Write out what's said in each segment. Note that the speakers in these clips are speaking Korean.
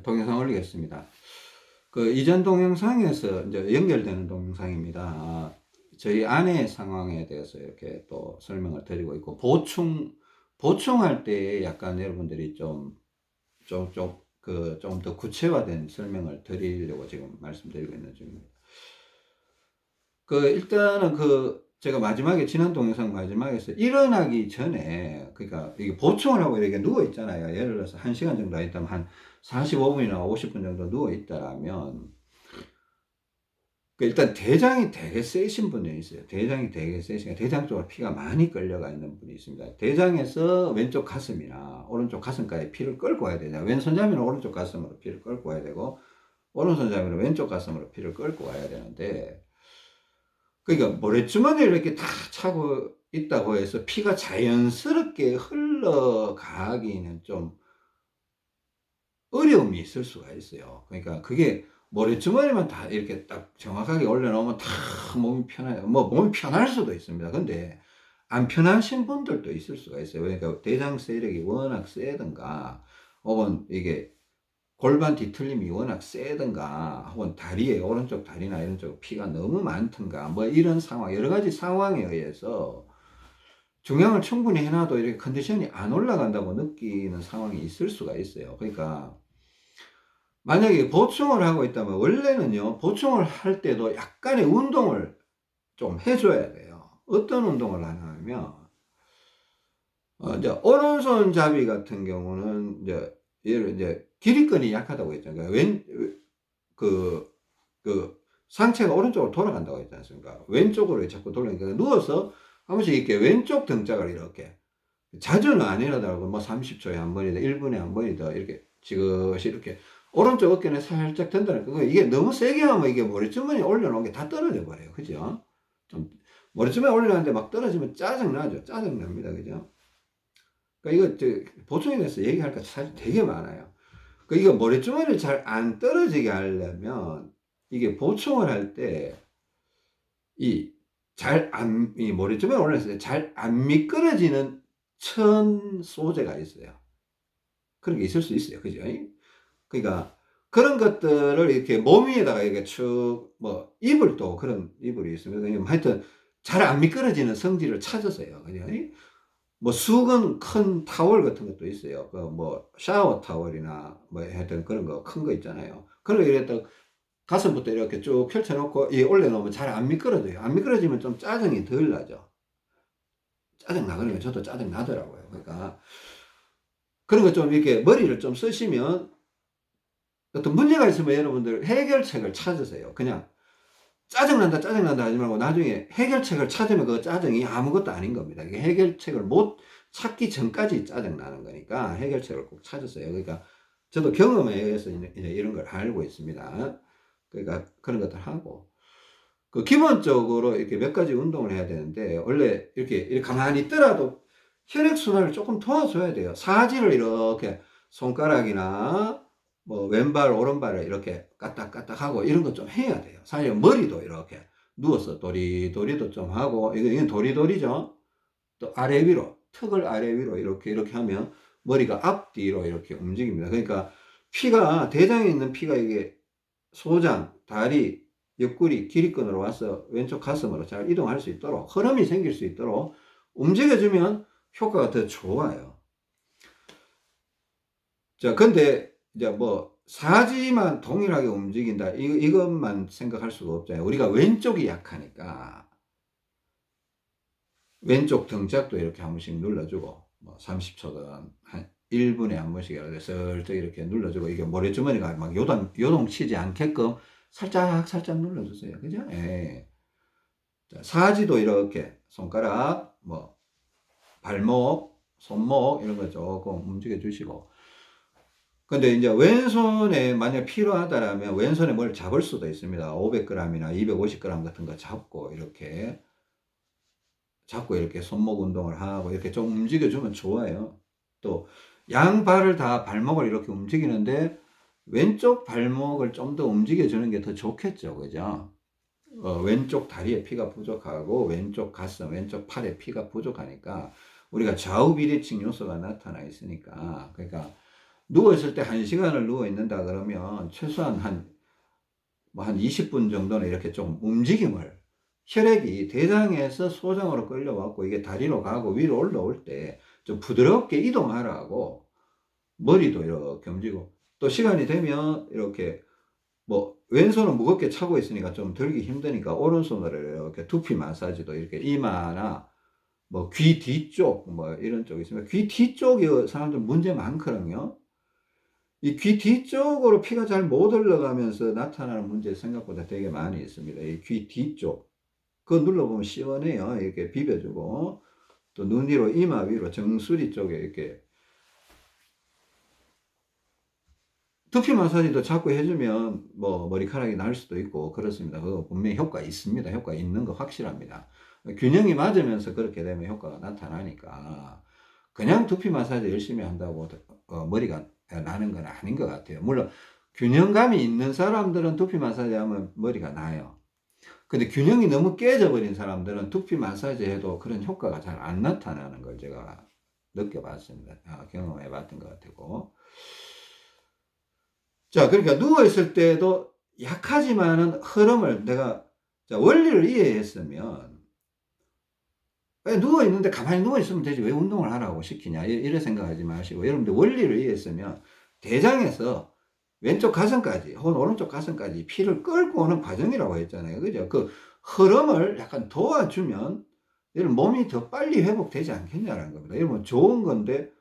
동영상 올리겠습니다. 그 이전 동영상에서 이제 연결되는 동영상입니다. 저희 아내의 상황에 대해서 이렇게 또 설명을 드리고 있고, 보충할 때 약간 여러분들이 좀 더 구체화된 설명을 드리려고 지금 말씀드리고 있는 중입니다. 일단은 제가 마지막에, 지난 동영상 마지막에서 일어나기 전에, 그러니까 이게 보충을 하고 이렇게 누워 있잖아요. 예를 들어서 1시간 정도 있다면 한 45분이나 50분 정도 누워 있다라면, 일단 대장이 되게 세신 분이 있어요. 대장이 되게 세시니까 대장 쪽으로 피가 많이 끌려가 있는 분이 있습니다. 대장에서 왼쪽 가슴이나 오른쪽 가슴까지 피를 끌고 와야 되냐. 왼손잡이는 오른쪽 가슴으로 피를 끌고 와야 되고, 오른손잡이는 왼쪽 가슴으로 피를 끌고 와야 되는데, 그러니까 모래주머니를 이렇게 다 차고 있다고 해서 피가 자연스럽게 흘러가기는 좀 어려움이 있을 수가 있어요. 그러니까 그게 모래주머니만 다 이렇게 딱 정확하게 올려놓으면 다 몸이 편해요. 몸이 편할 수도 있습니다. 근데 안 편하신 분들도 있을 수가 있어요. 그러니까 대장 세력이 워낙 세든가, 혹은 이게 골반 뒤틀림이 워낙 세든가, 혹은 다리에, 오른쪽 다리나 이런 쪽 피가 너무 많든가, 이런 상황, 여러 가지 상황에 의해서 중량을 충분히 해놔도 이렇게 컨디션이 안 올라간다고 느끼는 상황이 있을 수가 있어요. 그러니까 만약에 보충을 하고 있다면, 원래는요, 보충을 할 때도 약간의 운동을 좀 해줘야 돼요. 어떤 운동을 하냐면, 이제 오른손잡이 같은 경우는 이제 길이끈이 약하다고 했잖아요. 그, 상체가 오른쪽으로 돌아간다고 했지 않습니까? 왼쪽으로 자꾸 돌아가니까 누워서 한 번씩 이렇게 왼쪽 등짝을 이렇게, 자주는 아니라더라고. 30초에 한 번이다, 1분에 한 번이다, 이렇게 지그시 이렇게 오른쪽 어깨는 살짝 든다니까. 이게 너무 세게 하면 이게 머리주머니 올려놓은 게 다 떨어져 버려요. 그죠? 좀, 머리주머니 올려놨는데 막 떨어지면 짜증나죠. 짜증납니다. 그죠? 그러니까 보충에 대해서 얘기할 거 사실 되게 많아요. 이거 모래주머니를 잘 안 떨어지게 하려면, 이게 보충을 할 때, 이 모래주머니 올렸을 때 잘 안 미끄러지는 천 소재가 있어요. 그런 게 있을 수 있어요. 그죠? 그러니까 그런 것들을 이렇게 몸 위에다가 이렇게 이불도 그런 이불이 있습니다. 하여튼 잘 안 미끄러지는 성질을 찾으세요. 그죠? 수건 큰 타월 같은 것도 있어요. 샤워 타월이나 하여튼 그런 거 큰 거 있잖아요. 그런 거 이렇게 가슴부터 이렇게 쭉 펼쳐놓고 올려놓으면 잘 안 미끄러져요. 안 미끄러지면 좀 짜증이 덜 나죠. 짜증 나거든요. 저도 짜증 나더라고요. 그러니까 그런 거 좀 이렇게 머리를 좀 쓰시면, 어떤 문제가 있으면 여러분들 해결책을 찾으세요. 그냥 짜증난다 짜증난다 하지 말고 나중에 해결책을 찾으면 그 짜증이 아무것도 아닌 겁니다. 이게 해결책을 못 찾기 전까지 짜증나는 거니까 해결책을 꼭 찾으세요. 그러니까 저도 경험에 의해서 이제 이런 걸 알고 있습니다. 그러니까 그런 것들 하고, 기본적으로 이렇게 몇 가지 운동을 해야 되는데, 원래 이렇게 가만히 있더라도 혈액순환을 조금 도와줘야 돼요. 사지를 이렇게 손가락이나 왼발 오른발을 이렇게 까딱까딱 하고 이런 거 좀 해야 돼요. 사실 머리도 이렇게 누워서 도리도리도 좀 하고, 이건 도리도리죠. 또 아래 위로, 턱을 아래 위로 이렇게 하면 머리가 앞뒤로 이렇게 움직입니다. 그러니까 대장에 있는 피가 이게 소장, 다리, 옆구리, 길이끈으로 와서 왼쪽 가슴으로 잘 이동할 수 있도록, 흐름이 생길 수 있도록 움직여주면 효과가 더 좋아요. 자, 근데 이제 사지만 동일하게 움직인다, 이것만 생각할 수가 없잖아요. 우리가 왼쪽이 약하니까 왼쪽 등짝도 이렇게 한 번씩 눌러주고, 30초든 한 1분에 한 번씩 이렇게 슬쩍 이렇게 눌러주고, 이게 모래주머니가 막 요동치지 않게끔 살짝 눌러주세요. 그죠? 예. 자, 사지도 이렇게 손가락, 발목, 손목 이런 거 조금 움직여 주시고. 근데 이제 왼손에 만약 필요하다라면 왼손에 뭘 잡을 수도 있습니다. 500g이나 250g 같은 거 잡고 이렇게 손목 운동을 하고 이렇게 좀 움직여주면 좋아요. 또 양발을 다 발목을 이렇게 움직이는데 왼쪽 발목을 좀 더 움직여주는 게 더 좋겠죠. 그죠? 왼쪽 다리에 피가 부족하고 왼쪽 가슴, 왼쪽 팔에 피가 부족하니까 우리가 좌우 비대칭 요소가 나타나 있으니까. 그러니까 누워있을 때 1시간을 누워있는다 그러면 최소한 한 20분 정도는 이렇게 좀 움직임을, 혈액이 대장에서 소장으로 끌려왔고 이게 다리로 가고 위로 올라올 때 좀 부드럽게 이동하라고, 머리도 이렇게 움직이고, 또 시간이 되면 이렇게 뭐 왼손은 무겁게 차고 있으니까 좀 들기 힘드니까 오른손으로 이렇게 두피 마사지도, 이렇게 이마나 뭐 귀 뒤쪽 뭐 이런 쪽이 있으면, 귀 뒤쪽이 사람들 문제 많거든요. 이 귀 뒤쪽으로 피가 잘 못 흘러가면서 나타나는 문제 생각보다 되게 많이 있습니다. 이 귀 뒤쪽. 그거 눌러보면 시원해요. 이렇게 비벼주고, 또 눈 위로, 이마 위로, 정수리 쪽에 이렇게 두피 마사지도 자꾸 해주면 뭐 머리카락이 날 수도 있고 그렇습니다. 그거 분명히 효과 있습니다. 효과 있는 거 확실합니다. 균형이 맞으면서 그렇게 되면 효과가 나타나니까, 그냥 두피 마사지 열심히 한다고 머리가 나는 건 아닌 것 같아요. 물론 균형감이 있는 사람들은 두피 마사지 하면 머리가 나요. 근데 균형이 너무 깨져버린 사람들은 두피 마사지 해도 그런 효과가 잘 안 나타나는 걸 제가 느껴봤습니다. 경험해 봤던 것 같고. 자, 그러니까 누워있을 때도 약하지만은 흐름을 내가, 자, 원리를 이해했으면, 왜 누워있는데 가만히 누워있으면 되지 왜 운동을 하라고 시키냐, 이래 생각하지 마시고, 여러분들 원리를 이해했으면 대장에서 왼쪽 가슴까지 혹은 오른쪽 가슴까지 피를 끌고 오는 과정이라고 했잖아요. 그죠? 그 흐름을 약간 도와주면 여러분 몸이 더 빨리 회복되지 않겠냐는 겁니다. 여러분 좋은 건데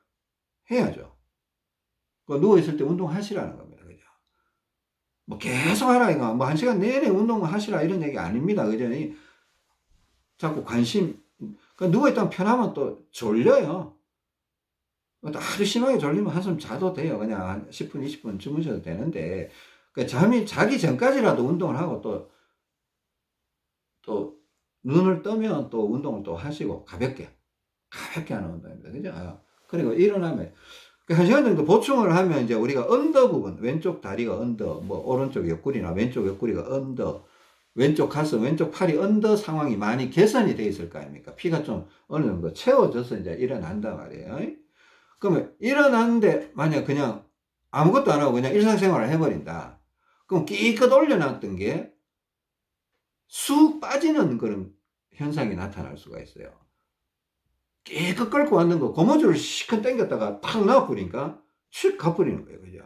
해야죠. 그 누워있을 때 운동하시라는 겁니다. 그죠? 뭐 계속 하라 이거, 뭐 1시간 내내 운동을 하시라 이런 얘기 아닙니다. 그죠? 자꾸 관심, 그 누워있다가 편하면 또 졸려요. 또 아주 심하게 졸리면 한숨 자도 돼요. 그냥 한 10분, 20분 주무셔도 되는데, 그 잠이 자기 전까지라도 운동을 하고 또 눈을 뜨면 또 운동을 또 하시고, 가볍게 하는 운동입니다. 그죠? 그리고 일어나면, 그 1시간 정도 보충을 하면 이제 우리가 언더 부분, 왼쪽 다리가 언더, 뭐 오른쪽 옆구리나 왼쪽 옆구리가 언더, 왼쪽 가슴, 왼쪽 팔이 언더 상황이 많이 개선이 돼 있을 거 아닙니까? 피가 좀 어느 정도 채워져서 이제 일어난단 말이에요. 그러면 일어났는데 만약 그냥 아무것도 안 하고 그냥 일상생활을 해버린다. 그럼 끼껏 올려놨던 게 쑥 빠지는 그런 현상이 나타날 수가 있어요. 끼껏 끌고 왔는 거 고무줄을 시큰 당겼다가 탁 놔버리니까 슉 가버리는 거예요. 그죠?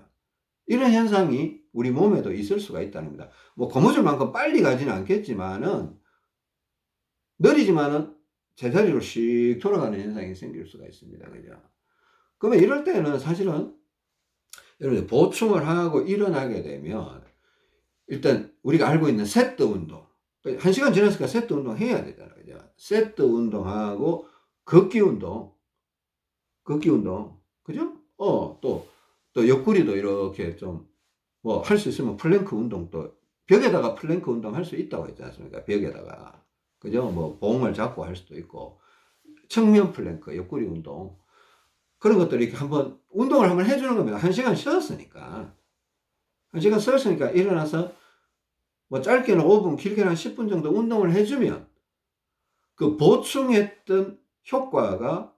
이런 현상이 우리 몸에도 있을 수가 있다는 겁니다. 뭐 고무줄만큼 빨리 가지는 않겠지만은, 느리지만은 제자리로 씩 돌아가는 현상이 생길 수가 있습니다. 그죠? 그러면 이럴 때는 사실은 여러분 보충을 하고 일어나게 되면 일단 우리가 알고 있는 세트 운동, 1시간 지났으니까 세트 운동 해야 되잖아요. 그죠? 세트 운동하고 걷기 운동, 그죠? 또 옆구리도 이렇게 좀 뭐 할 수 있으면 플랭크 운동도, 벽에다가 플랭크 운동 할 수 있다고 했지 않습니까? 벽에다가. 그죠? 뭐 봉을 잡고 할 수도 있고, 측면 플랭크, 옆구리 운동, 그런 것들 이렇게 운동을 한번 해주는 겁니다. 1시간 쉬었으니까. 1시간 쉬었으니까 일어나서 뭐 짧게는 5분, 길게는 한 10분 정도 운동을 해주면 그 보충했던 효과가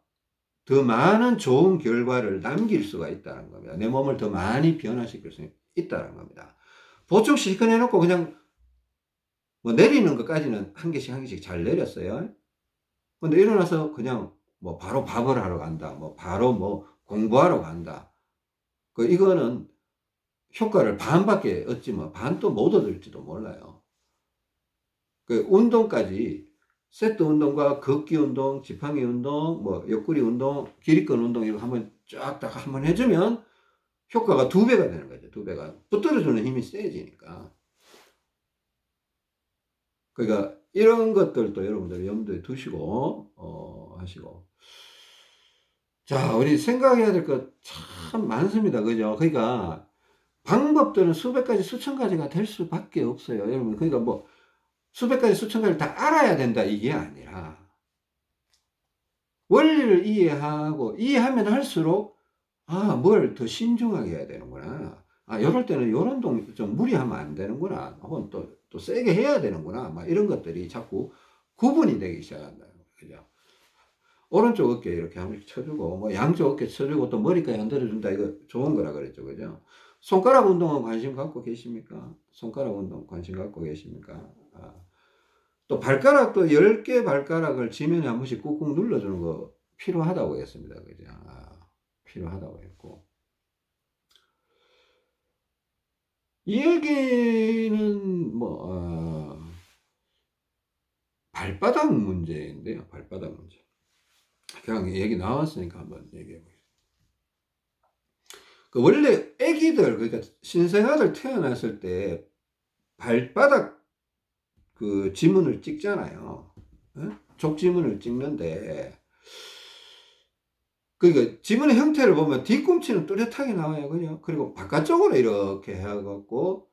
더 많은 좋은 결과를 남길 수가 있다는 겁니다. 내 몸을 더 많이 변화시킬 수 있다는 겁니다. 보충 실컷 해놓고 그냥 뭐 내리는 것까지는 한 개씩 잘 내렸어요. 근데 일어나서 그냥 뭐 바로 밥을 하러 간다, 뭐 바로 뭐 공부하러 간다, 이거는 효과를 반밖에 얻지 뭐 반도 못 얻을지도 몰라요. 운동까지, 세트 운동과 걷기 운동, 지팡이 운동, 뭐 옆구리 운동, 기립근 운동, 이거 쫙 다 한번 해주면 효과가 2배가 되는 거죠. 2배가. 붙들어주는 힘이 세지니까. 그러니까 이런 것들도 여러분들 염두에 두시고 하시고. 자, 우리 생각해야 될 것 참 많습니다. 그죠? 그러니까 방법들은 수백 가지, 수천 가지가 될 수밖에 없어요. 여러분, 그러니까 뭐 수백 가지, 수천 가지를 다 알아야 된다 이게 아니라, 원리를 이해하면 할수록 뭘 더 신중하게 해야 되는구나. 이럴 때는 요런 좀 무리하면 안 되는구나. 혹은 또 세게 해야 되는구나. 막 이런 것들이 자꾸 구분이 되기 시작한다. 그죠? 오른쪽 어깨 이렇게 한 번씩 쳐주고, 뭐 양쪽 어깨 쳐주고 또 머리까지 흔들어준다. 이거 좋은 거라 그랬죠. 그죠? 손가락 운동은 관심 갖고 계십니까? 손가락 운동 관심 갖고 계십니까? 아. 또 발가락도 10개 발가락을 지면에 한 번씩 꾹꾹 눌러주는 거 필요하다고 했습니다. 그죠? 필요하다고 했고. 이 얘기는 발바닥 문제인데요. 발바닥 문제. 그냥 얘기 나왔으니까 한번 얘기해 보겠습니다. 그 원래 애기들, 그러니까 신생아들 태어났을 때 발바닥 그 지문을 찍잖아요. 족지문을 찍는데, 그러니까 지문의 형태를 보면 뒤꿈치는 뚜렷하게 나와요. 그죠? 그리고 바깥쪽으로 이렇게 해갖고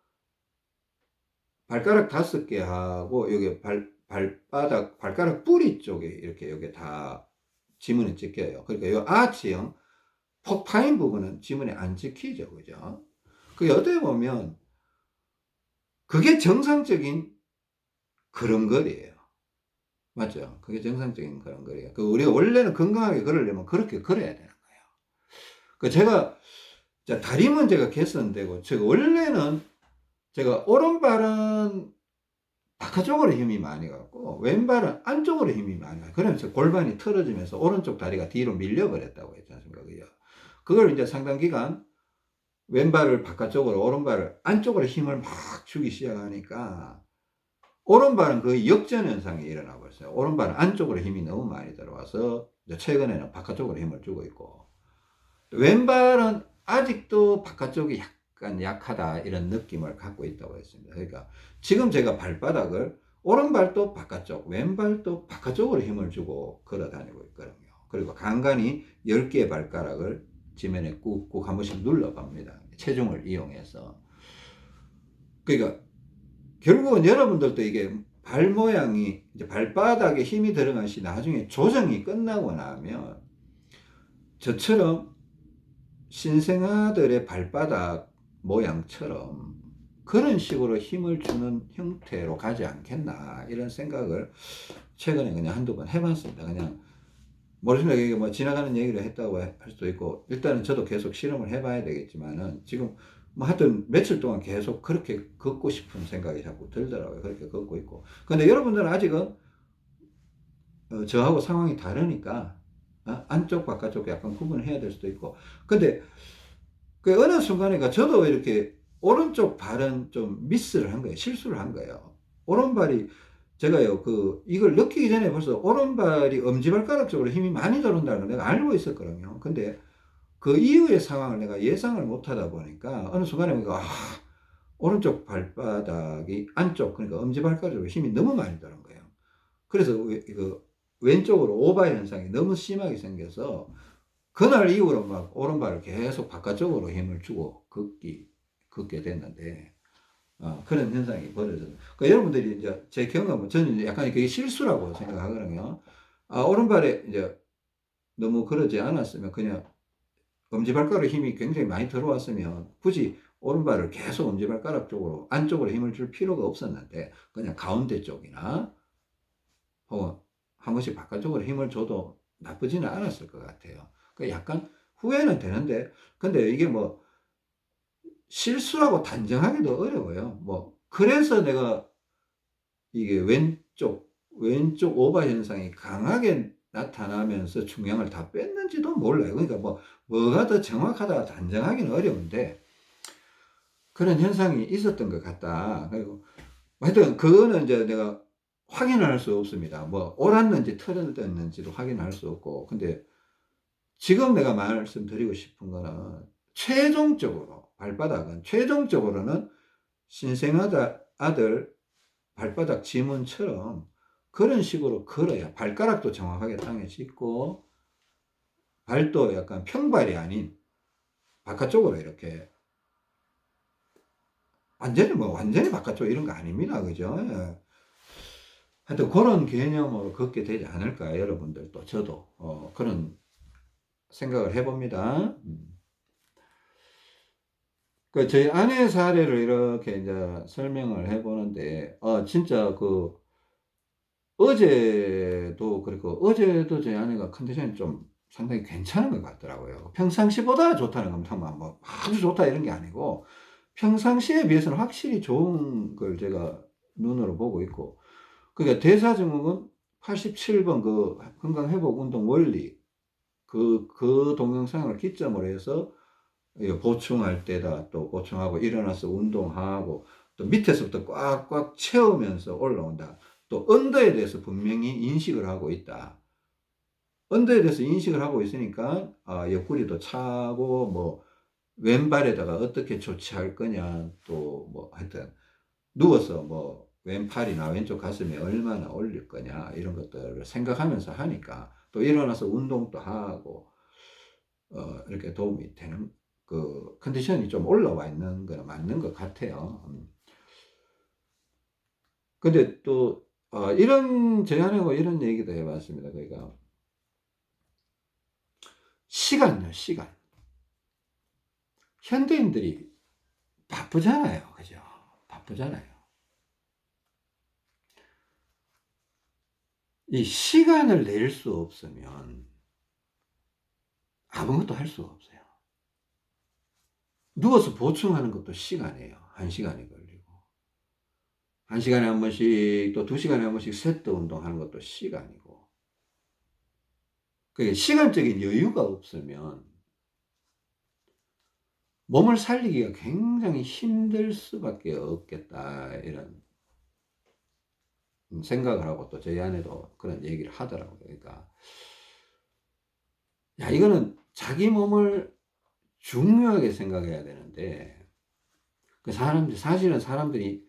발가락 5개 하고 여기 발가락 뿌리 쪽에 이렇게 여기 다 지문이 찍혀요. 그러니까 이 아치형 폭 파인 부분은 지문에 안 찍히죠. 그죠? 그게 어떻게 보면 그게 정상적인 걸음걸이에요. 맞죠? 그게 정상적인 걸음걸이에요. 그 우리가 원래는 건강하게 걸으려면 그렇게 걸어야 되는 거예요. 그 제가 다리 문제가 개선되고, 제가 원래는 제가 오른발은 바깥쪽으로 힘이 많이 가고 왼발은 안쪽으로 힘이 많이 가요. 그러면서 골반이 틀어지면서 오른쪽 다리가 뒤로 밀려버렸다고 했지 않습니까? 그걸 이제 상당 기간 왼발을 바깥쪽으로 오른발을 안쪽으로 힘을 막 주기 시작하니까 오른발은 거의 역전 현상이 일어나고 있어요. 오른발은 안쪽으로 힘이 너무 많이 들어와서 최근에는 바깥쪽으로 힘을 주고 있고, 왼발은 아직도 바깥쪽이 약간 약하다 이런 느낌을 갖고 있다고 했습니다. 그러니까 지금 제가 발바닥을 오른발도 바깥쪽, 왼발도 바깥쪽으로 힘을 주고 걸어 다니고 있거든요. 그리고 간간히 10개의 발가락을 지면에 꾹꾹 한 번씩 눌러갑니다. 체중을 이용해서. 그러니까 결국은 여러분들도 이게 발 모양이, 이제 발바닥에 힘이 들어간 시 나중에 조정이 끝나고 나면 저처럼 신생아들의 발바닥 모양처럼 그런 식으로 힘을 주는 형태로 가지 않겠나 이런 생각을 최근에 그냥 한두 번 해봤습니다. 그냥 모르겠습니다. 이게 뭐 지나가는 얘기를 했다고 할 수도 있고, 일단은 저도 계속 실험을 해봐야 되겠지만은 지금 뭐 하여튼 며칠 동안 계속 그렇게 걷고 싶은 생각이 자꾸 들더라고요. 그렇게 걷고 있고. 근데 여러분들은 아직은 저하고 상황이 다르니까 안쪽 바깥쪽 약간 구분을 해야 될 수도 있고. 근데 그 어느 순간에 저도 이렇게 오른쪽 발은 좀 미스를 한 거예요. 실수를 한 거예요. 오른발이, 제가요, 이걸 느끼기 전에 벌써 오른발이 엄지발가락 쪽으로 힘이 많이 들어온다는 걸 내가 알고 있었거든요. 근데 그 이후의 상황을 내가 예상을 못 하다 보니까 어느 순간에 보니까, 오른쪽 발바닥이 안쪽, 그러니까 엄지발가락 쪽으로 힘이 너무 많이 들어온 거예요. 그래서 왼쪽으로 오바 현상이 너무 심하게 생겨서 그날 이후로 막 오른발을 계속 바깥쪽으로 힘을 주고 걷게 됐는데, 그런 현상이 벌어져요. 그러니까 여러분들이 이제 제 경험은 저는 이제 약간 그게 실수라고 생각하거든요. 오른발에 이제 너무 그러지 않았으면 그냥 엄지발가락 힘이 굉장히 많이 들어왔으면 굳이 오른발을 계속 엄지발가락 쪽으로 안쪽으로 힘을 줄 필요가 없었는데 그냥 가운데 쪽이나 혹은 한 번씩 바깥쪽으로 힘을 줘도 나쁘지는 않았을 것 같아요. 그 약간 후회는 되는데, 근데 이게 뭐 실수라고 단정하기도 어려워요. 그래서 내가 이게 왼쪽 오바 현상이 강하게 나타나면서 중량을 다 뺐는지도 몰라요. 그러니까 뭐가 더 정확하다 단정하기는 어려운데 그런 현상이 있었던 것 같다. 그리고 하여튼 그거는 이제 내가 확인할 수 없습니다. 옳았는지 틀렸는지도 확인할 수 없고. 근데 지금 내가 말씀드리고 싶은 거는 발바닥은 최종적으로는 신생아들 발바닥 지문처럼 그런 식으로 걸어야 발가락도 정확하게 땅에 짚고 발도 약간 평발이 아닌 바깥쪽으로 이렇게 완전히 바깥쪽 이런 거 아닙니다. 그죠? 예. 하여튼 그런 개념으로 걷게 되지 않을까, 여러분들도 저도 그런 생각을 해봅니다. 저희 아내 사례를 이렇게 이제 설명을 해보는데, 진짜 어제도 그랬고 어제도 제 아내가 컨디션이 좀 상당히 괜찮은 것 같더라고요. 평상시보다 좋다는 건 뭐 아주 좋다 이런 게 아니고 평상시에 비해서는 확실히 좋은 걸 제가 눈으로 보고 있고, 그러니까 대사증후군 87번 그 건강회복 운동 원리, 그 동영상을 기점으로 해서 이 보충할 때다 또 보충하고 일어나서 운동하고 또 밑에서부터 꽉꽉 채우면서 올라온다. 또 언더에 대해서 분명히 인식을 하고 있다. 언더에 대해서 인식을 하고 있으니까 옆구리도 차고 뭐 왼발에다가 어떻게 조치할 거냐, 또 뭐 하여튼 누워서 뭐 왼팔이나 왼쪽 가슴에 얼마나 올릴 거냐 이런 것들을 생각하면서 하니까 또 일어나서 운동도 하고 이렇게 도움이 되는 그 컨디션이 좀 올라와 있는 거는 맞는 것 같아요. 근데 또 이런 제안하고 이런 얘기도 해 봤습니다. 그러니까 시간요, 시간. 현대인들이 바쁘잖아요. 그죠? 바쁘잖아요. 이 시간을 낼 수 없으면 아무것도 할 수가 없어요. 누워서 보충하는 것도 시간이에요. 1시간이 걸리고. 1시간에 한 번씩 또 2시간에 한 번씩 세트 운동하는 것도 시간이고. 그게 시간적인 여유가 없으면 몸을 살리기가 굉장히 힘들 수밖에 없겠다. 이런 생각을 하고 또 저희 아내도 그런 얘기를 하더라고요. 그러니까 야, 이거는 자기 몸을 중요하게 생각해야 되는데, 사실은 사람들이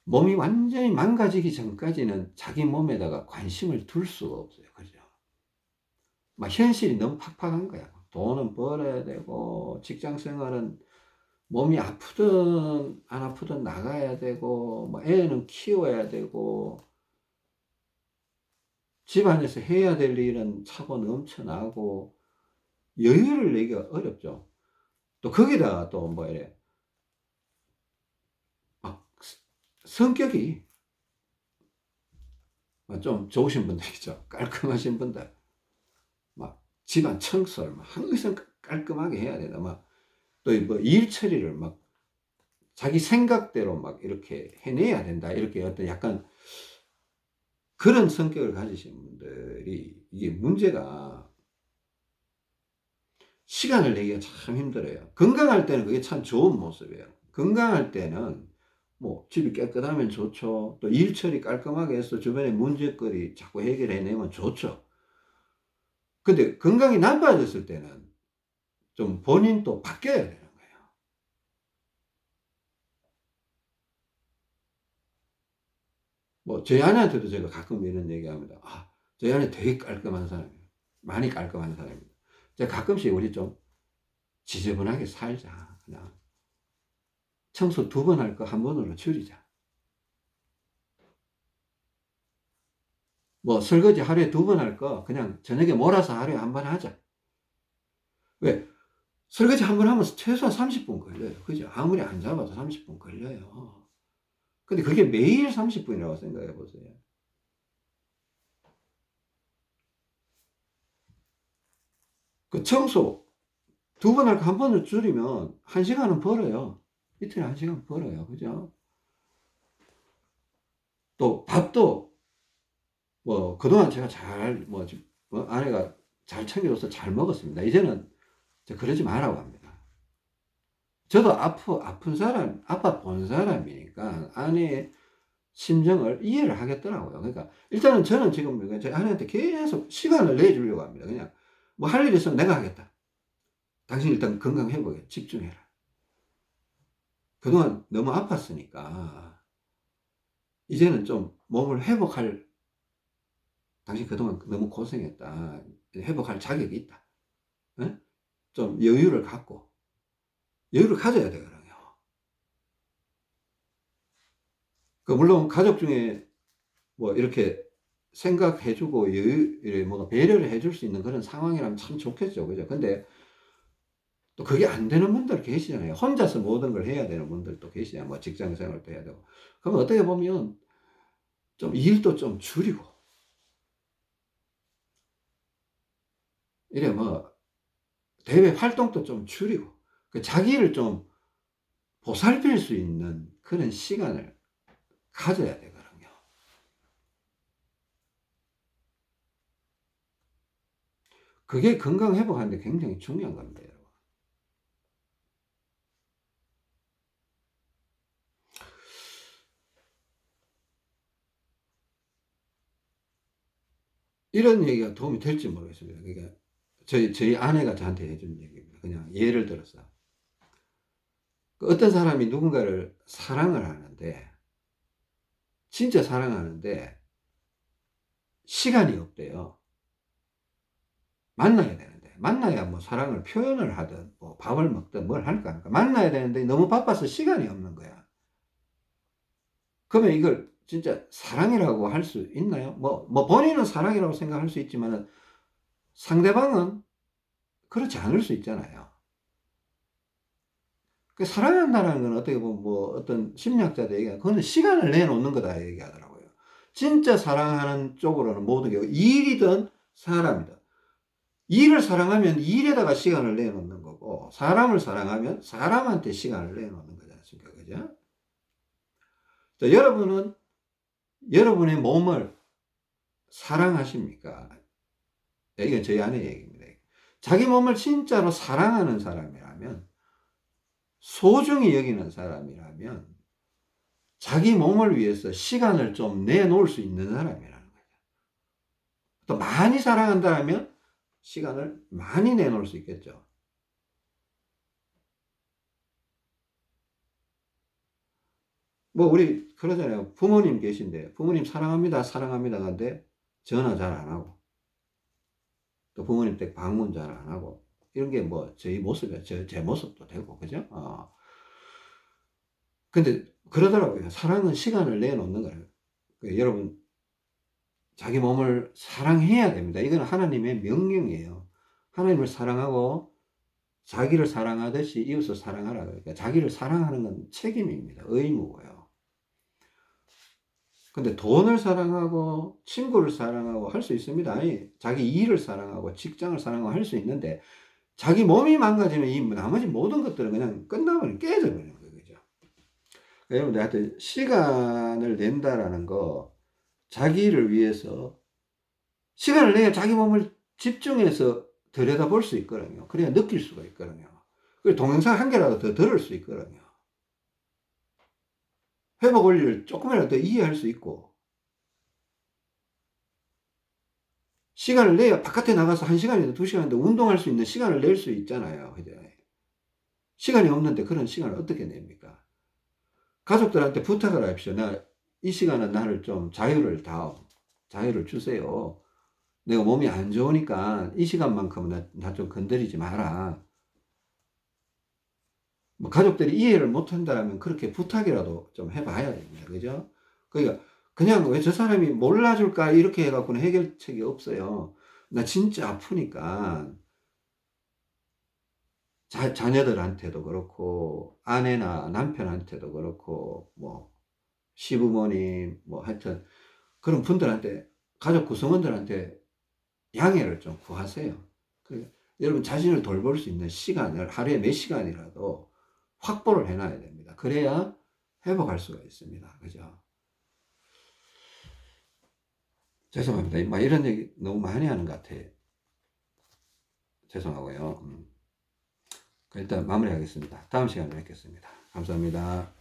몸이 완전히 망가지기 전까지는 자기 몸에다가 관심을 둘 수가 없어요. 그죠? 막 현실이 너무 팍팍한 거야. 돈은 벌어야 되고, 직장 생활은 몸이 아프든 안 아프든 나가야 되고, 뭐 애는 키워야 되고, 집안에서 해야 될 일은 차고 넘쳐나고, 여유를 내기가 어렵죠. 또 거기다가 또 뭐 이래, 막 성격이 좀 좋으신 분들 있죠. 깔끔하신 분들. 막 집안 청소를 막 항상 깔끔하게 해야 된다. 막 또 뭐 일 처리를 막 자기 생각대로 막 이렇게 해내야 된다. 이렇게 어떤 약간 그런 성격을 가지신 분들이 이게 문제가 시간을 내기가 참 힘들어요. 건강할 때는 그게 참 좋은 모습이에요. 건강할 때는 뭐 집이 깨끗하면 좋죠. 또 일 처리 깔끔하게 해서 주변에 문제거리 자꾸 해결해내면 좋죠. 근데 건강이 나빠졌을 때는 좀 본인도 바뀌어야 되는 거예요. 뭐 저희 아내한테도 제가 가끔 이런 얘기합니다. 저희 아내 되게 깔끔한 사람이에요. 많이 깔끔한 사람입니다. 제가 가끔씩 우리 좀 지저분하게 살자. 그냥 청소 2번 할 거 1번으로 줄이자. 뭐 설거지 하루에 2번 할 거 그냥 저녁에 몰아서 하루에 1번 하자. 왜? 설거지 1번 하면 최소한 30분 걸려요. 그죠? 아무리 안 잡아도 30분 걸려요. 근데 그게 매일 30분이라고 생각해 보세요. 그 청소 2번 할 거 1번을 줄이면 1시간은 벌어요. 이틀에 1시간 벌어요. 그죠? 또 밥도 뭐 그동안 제가 아내가 잘 챙겨줘서 잘 먹었습니다. 이제는 그러지 말라고 합니다. 저도 아픈 사람, 아파 본 사람이니까 아내의 심정을 이해를 하겠더라고요. 그러니까 일단은 저는 지금 제 아내한테 계속 시간을 내주려고 합니다. 그냥 뭐 할 일 있으면 내가 하겠다. 당신 일단 건강 회복에 집중해라. 그동안 너무 아팠으니까 이제는 좀 몸을 회복할, 당신 그동안 너무 고생했다. 회복할 자격이 있다. 어? 좀 여유를 가져야 되거든요. 물론 가족 중에 뭐 이렇게 생각해주고 뭔가 배려를 해줄 수 있는 그런 상황이라면 참 좋겠죠. 그죠? 근데 또 그게 안 되는 분들 계시잖아요. 혼자서 모든 걸 해야 되는 분들도 계시잖아요. 뭐 직장 생활도 해야 되고. 그러면 어떻게 보면 좀 일도 좀 줄이고, 이래 뭐 대외 활동도 좀 줄이고 그 자기를 좀 보살필 수 있는 그런 시간을 가져야 되거든요. 그게 건강 회복하는 데 굉장히 중요한 겁니다, 여러분. 이런 얘기가 도움이 될지 모르겠습니다. 그러니까 저희 아내가 저한테 해준 얘기입니다. 그냥 예를 들어서 그 어떤 사람이 누군가를 사랑을 하는데 진짜 사랑하는데 시간이 없대요. 만나야 되는데 만나야 뭐 사랑을 표현을 하든 뭐 밥을 먹든 뭘 할까 하니까 만나야 되는데 너무 바빠서 시간이 없는 거야. 그러면 이걸 진짜 사랑이라고 할 수 있나요? 뭐 본인은 사랑이라고 생각할 수 있지만은 상대방은 그렇지 않을 수 있잖아요. 그 사랑한다는 건 어떻게 보면 뭐 어떤 심리학자들 얘기하는 그거는 시간을 내놓는 거다 얘기하더라고요. 진짜 사랑하는 쪽으로는 모든 게 일이든 사람이든 일을 사랑하면 일에다가 시간을 내놓는 거고 사람을 사랑하면 사람한테 시간을 내놓는 거지 않습니까? 그죠? 자, 여러분은 여러분의 몸을 사랑하십니까? 네, 이건 저희 아내 얘기입니다. 자기 몸을 진짜로 사랑하는 사람이라면 소중히 여기는 사람이라면 자기 몸을 위해서 시간을 좀 내놓을 수 있는 사람이라는 거죠. 또 많이 사랑한다면 시간을 많이 내놓을 수 있겠죠. 뭐 우리 그러잖아요. 부모님 계신데 부모님 사랑합니다 사랑합니다 하는데 전화 잘 안 하고 또 부모님 댁 방문 잘 안 하고 이런 게 뭐 저희 모습이야. 제 모습도 되고 그죠? 근데 그러더라고요. 사랑은 시간을 내놓는 거예요. 여러분 자기 몸을 사랑해야 됩니다. 이건 하나님의 명령이에요. 하나님을 사랑하고 자기를 사랑하듯이 이웃을 사랑하라. 그러니까 자기를 사랑하는 건 책임입니다. 의무고요. 근데 돈을 사랑하고 친구를 사랑하고 할 수 있습니다. 아니, 자기 일을 사랑하고 직장을 사랑하고 할 수 있는데 자기 몸이 망가지면 이 나머지 모든 것들은 그냥 끝나버리면 깨져버리는 거죠. 그죠? 여러분들 하여튼 시간을 낸다라는 거 자기를 위해서 시간을 내야 자기 몸을 집중해서 들여다볼 수 있거든요. 그래야 느낄 수가 있거든요. 그리고 동영상 한 개라도 더 들을 수 있거든요. 회복 원리를 조금이라도 더 이해할 수 있고 시간을 내야 바깥에 나가서 1시간이나 2시간이나 운동할 수 있는 시간을 낼 수 있잖아요. 그죠? 시간이 없는데 그런 시간을 어떻게 냅니까? 가족들한테 부탁을 합시오. 이 시간은 나를 좀 자유를 주세요. 내가 몸이 안 좋으니까 이 시간만큼은 나 좀 건드리지 마라. 뭐 가족들이 이해를 못한다면 그렇게 부탁이라도 좀 해봐야 됩니다. 그죠? 그러니까 그냥 왜 저 사람이 몰라줄까 이렇게 해갖고는 해결책이 없어요. 나 진짜 아프니까 자녀들한테도 그렇고 아내나 남편한테도 그렇고 뭐 시부모님 뭐 하여튼 그런 분들한테 가족 구성원들한테 양해를 좀 구하세요. 여러분 자신을 돌볼 수 있는 시간을 하루에 몇 시간이라도 확보를 해놔야 됩니다. 그래야 회복할 수가 있습니다. 그죠? 죄송합니다. 막 이런 얘기 너무 많이 하는 것 같아요. 죄송하고요. 일단 마무리하겠습니다. 다음 시간에 뵙겠습니다. 감사합니다.